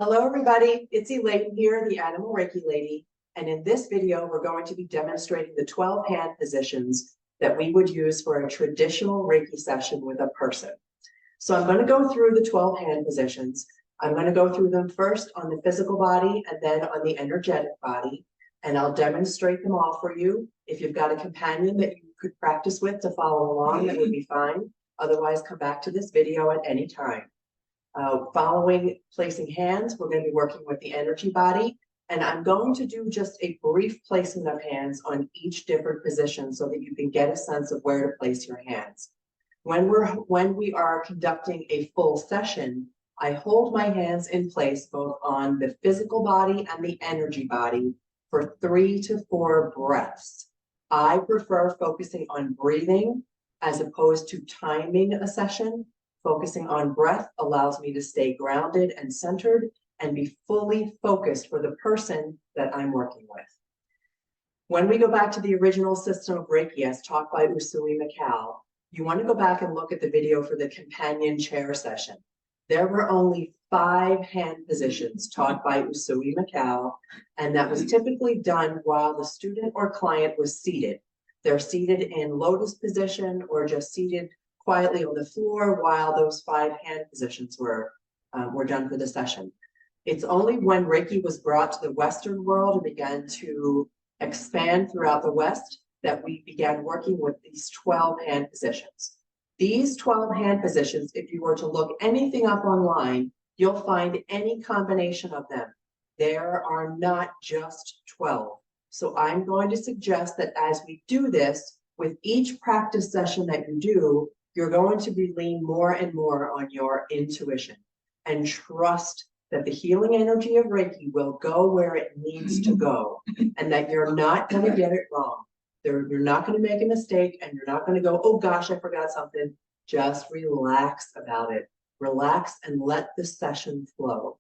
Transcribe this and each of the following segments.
Hello, everybody. It's Elaine here, the Animal Reiki Lady. And in this video, we're going to be demonstrating the 12 hand positions that we would use for a traditional Reiki session with a person. So I'm going to go through the 12 hand positions. I'm going to go through them first on the physical body and then on the energetic body. And I'll demonstrate them all for you. If you've got a companion that you could practice with to follow along, that would be fine. Otherwise, come back to this video at any time. Following placing hands, we're going to be working with the energy body, and I'm going to do just a brief placement of hands on each different position so that you can get a sense of where to place your hands. When we are conducting a full session, I hold my hands in place both on the physical body and the energy body for 3 to 4 breaths. I prefer focusing on breathing as opposed to timing a session. Focusing on breath allows me to stay grounded and centered and be fully focused for the person that I'm working with. When we go back to the original system of Reiki as taught by Usui Mikao, you want to go back and look at the video for the companion chair session. There were only 5 hand positions taught by Usui Mikao, and that was typically done while the student or client was seated. They're seated in lotus position or just seated quietly on the floor while those 5 hand positions were done for the session. It's only when Reiki was brought to the Western world and began to expand throughout the West that we began working with these 12 hand positions. These 12 hand positions, if you were to look anything up online, you'll find any combination of them. There are not just 12. So I'm going to suggest that as we do this, with each practice session that you do, you're going to be leaning more and more on your intuition and trust that the healing energy of Reiki will go where it needs to go and that you're not going to get it wrong. You're not going to make a mistake and you're not going to go, oh gosh, I forgot something. Just relax about it. Relax and let the session flow.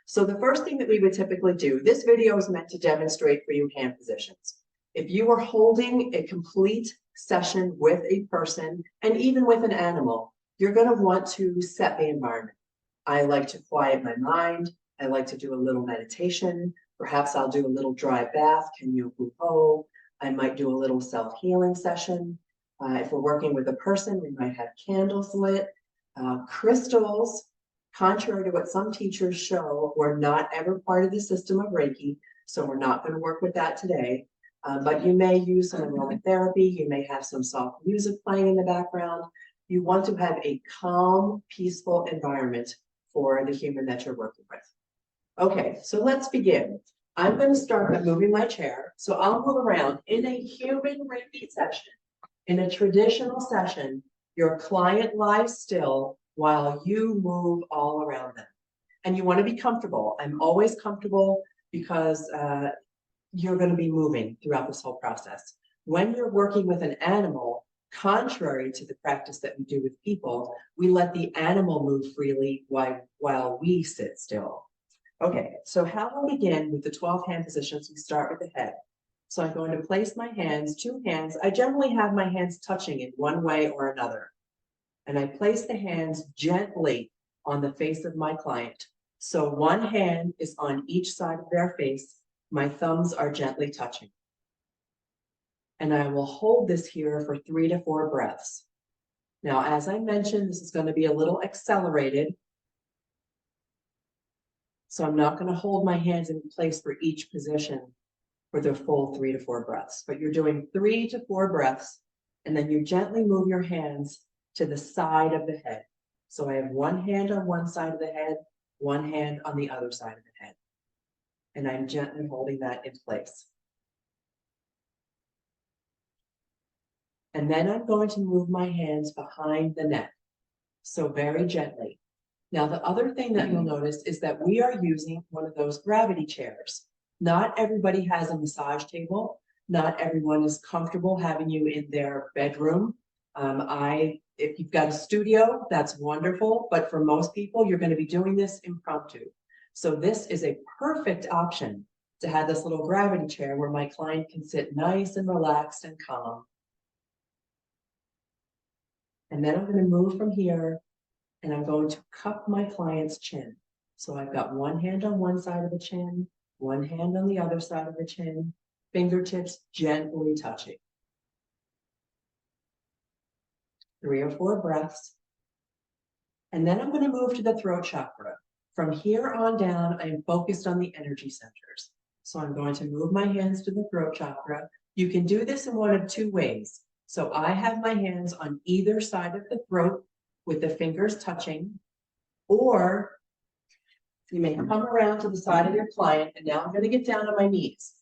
So the first thing that we would typically do, this video is meant to demonstrate for you hand positions. If you are holding a complete session with a person and even with an animal, you're going to want to set the environment. I like to quiet my mind. I like to do a little meditation. Perhaps I'll do a little dry bath, Kenyo-Pu-Po. I might do a little self-healing session. If we're working with a person, we might have candles lit. Crystals, contrary to what some teachers show, were not ever part of the system of Reiki, so we're not going to work with that today. But you may use some aromatherapy, you may have some soft music playing in the background. You want to have a calm, peaceful environment for the human that you're working with. Okay, so let's begin. I'm going to start by moving my chair. So I'll move around. In a human Reiki session, in a traditional session, your client lies still while you move all around them. And you want to be comfortable. I'm always comfortable because you're going to be moving throughout this whole process. When you're working with an animal, contrary to the practice that we do with people, we let the animal move freely while we sit still. Okay, so how we'll begin with the 12 hand positions, we start with the head. So I'm going to place my hands, 2 hands. I generally have my hands touching in one way or another. And I place the hands gently on the face of my client. So one hand is on each side of their face. My thumbs are gently touching. And I will hold this here for 3 to 4 breaths. Now, as I mentioned, this is going to be a little accelerated. So I'm not going to hold my hands in place for each position for the full 3 to 4 breaths, but you're doing 3 to 4 breaths, and then you gently move your hands to the side of the head. So I have one hand on one side of the head, one hand on the other side of the head. And I'm gently holding that in place. And then I'm going to move my hands behind the neck. So very gently. Now, the other thing that you'll notice is that we are using one of those gravity chairs. Not everybody has a massage table. Not everyone is comfortable having you in their bedroom. If you've got a studio, that's wonderful. But for most people, you're going to be doing this impromptu. So this is a perfect option to have this little gravity chair where my client can sit nice and relaxed and calm. And then I'm going to move from here and I'm going to cup my client's chin. So I've got one hand on one side of the chin, one hand on the other side of the chin, fingertips gently touching. 3 or 4 breaths. And then I'm going to move to the throat chakra. From here on down, I am focused on the energy centers. So I'm going to move my hands to the throat chakra. You can do this in one of 2 ways. So I have my hands on either side of the throat with the fingers touching, or you may come around to the side of your client, and now I'm going to get down on my knees.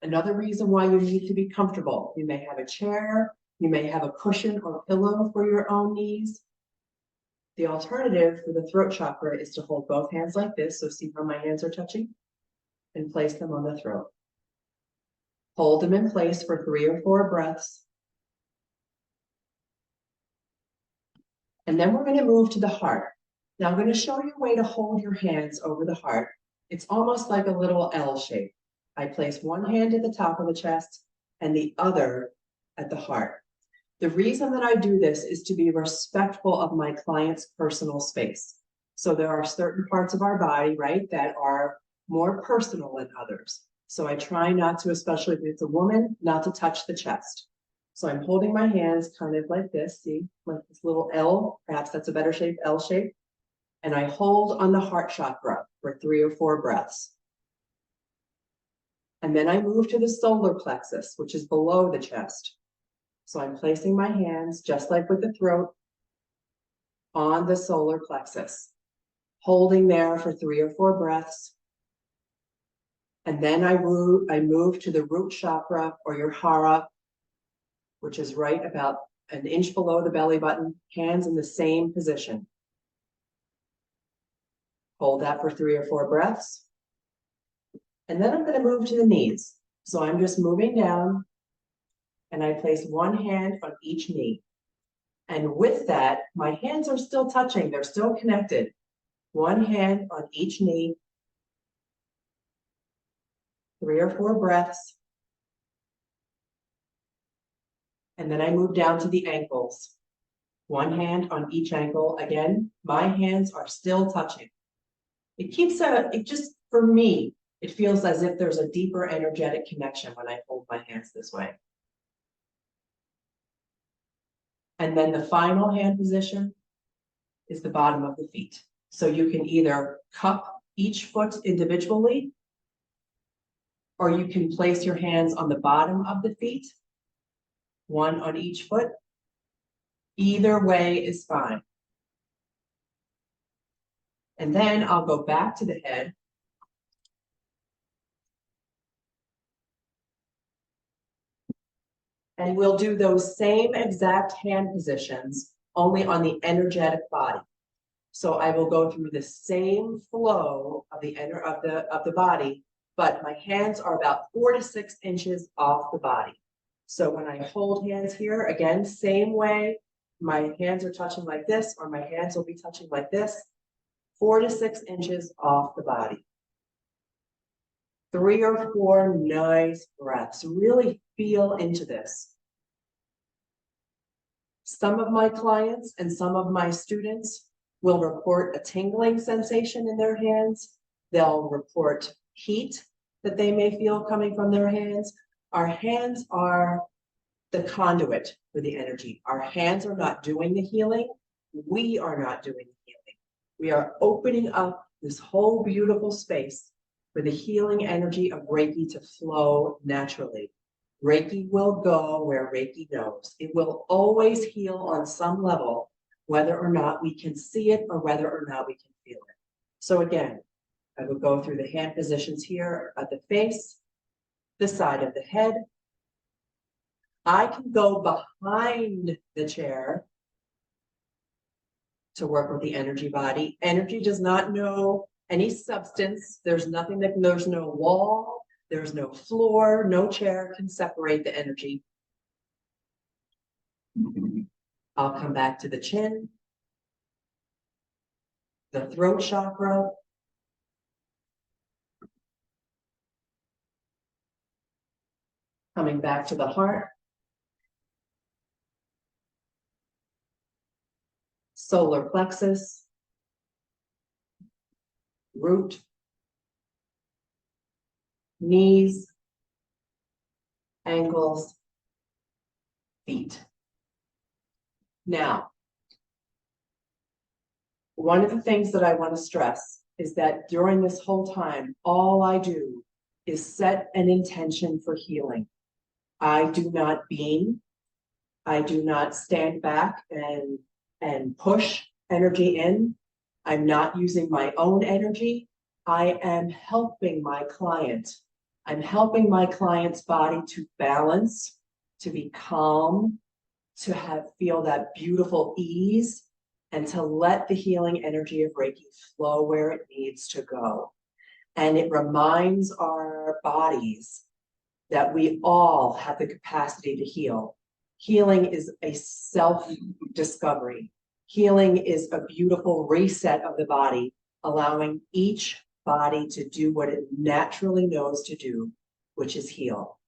Another reason why you need to be comfortable. You may have a chair, you may have a cushion or pillow for your own knees. The alternative for the throat chakra is to hold both hands like this. So see how my hands are touching? And place them on the throat. Hold them in place for 3 or 4 breaths. And then we're going to move to the heart. Now I'm going to show you a way to hold your hands over the heart. It's almost like a little L shape. I place one hand at the top of the chest and the other at the heart. The reason that I do this is to be respectful of my client's personal space. So there are certain parts of our body, right, that are more personal than others. So I try not to, especially if it's a woman, not to touch the chest. So I'm holding my hands kind of like this, see, like this little L, perhaps that's a better shape, L shape. And I hold on the heart chakra for 3 or 4 breaths. And then I move to the solar plexus, which is below the chest. So I'm placing my hands, just like with the throat, on the solar plexus, holding there for 3 or 4 breaths. And then I move to the root chakra, or your hara, which is right about an inch below the belly button, hands in the same position. Hold that for 3 or 4 breaths. And then I'm going to move to the knees. So I'm just moving down, and I place one hand on each knee. And with that, my hands are still touching. They're still connected. One hand on each knee. 3 or 4 breaths. And then I move down to the ankles. One hand on each ankle. Again, my hands are still touching. It just, for me, it feels as if there's a deeper energetic connection when I hold my hands this way. And then the final hand position is the bottom of the feet. So you can either cup each foot individually, or you can place your hands on the bottom of the feet, one on each foot. Either way is fine. And then I'll go back to the head. And we'll do those same exact hand positions, only on the energetic body. So I will go through the same flow of the body, but my hands are about 4 to 6 inches off the body. So when I hold hands here, again, same way, my hands are touching like this, or my hands will be touching like this, 4 to 6 inches off the body. 3 or 4 nice breaths. Really feel into this. Some of my clients and some of my students will report a tingling sensation in their hands. They'll report heat that they may feel coming from their hands. Our hands are the conduit for the energy. Our hands are not doing the healing. We are not doing the healing. We are opening up this whole beautiful space for the healing energy of Reiki to flow naturally. Reiki will go where Reiki knows. It will always heal on some level, whether or not we can see it or whether or not we can feel it. So again, I will go through the hand positions here at the face, the side of the head. I can go behind the chair to work with the energy body. Energy does not know any substance. There's no wall, there's no floor, no chair can separate the energy. I'll come back to the chin, the throat chakra, coming back to the heart, solar plexus, root, knees, ankles, feet. Now, one of the things that I want to stress is that during this whole time, all I do is set an intention for healing. I do not beam. I do not stand back and push energy in. I'm not using my own energy. I am helping my client. I'm helping my client's body to balance, to be calm, to feel that beautiful ease, and to let the healing energy of Reiki flow where it needs to go. And it reminds our bodies that we all have the capacity to heal. Healing is a self-discovery. Healing is a beautiful reset of the body, allowing each body to do what it naturally knows to do, which is heal.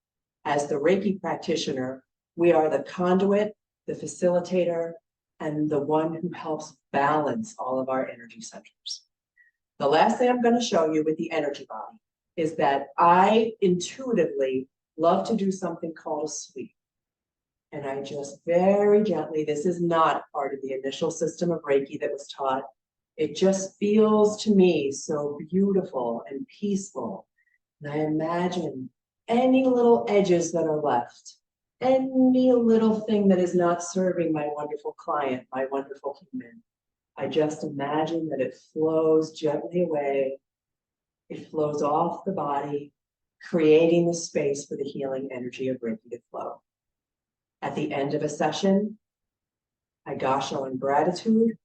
As the Reiki practitioner, we are the conduit, the facilitator, and the one who helps balance all of our energy centers. The last thing I'm going to show you with the energy body is that I intuitively love to do something called a sweep. And I just very gently, this is not part of the initial system of Reiki that was taught. It just feels to me so beautiful and peaceful. And I imagine any little edges that are left, any little thing that is not serving my wonderful client, my wonderful human. I just imagine that it flows gently away. It flows off the body, creating the space for the healing energy of Reiki to flow. At the end of a session, I gasho in gratitude.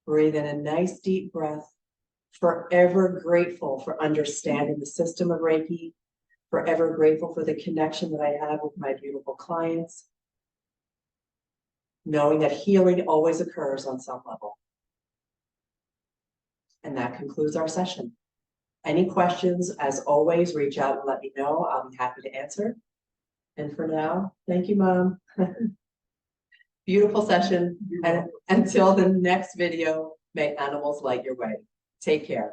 Breathe in a nice deep breath, forever grateful for understanding the system of Reiki, forever grateful for the connection that I have with my beautiful clients, knowing that healing always occurs on some level. And that concludes our session. Any questions, as always, reach out and let me know. I'll be happy to answer. And for now, thank you, Mom. Beautiful session. And until the next video, may animals light your way. Take care.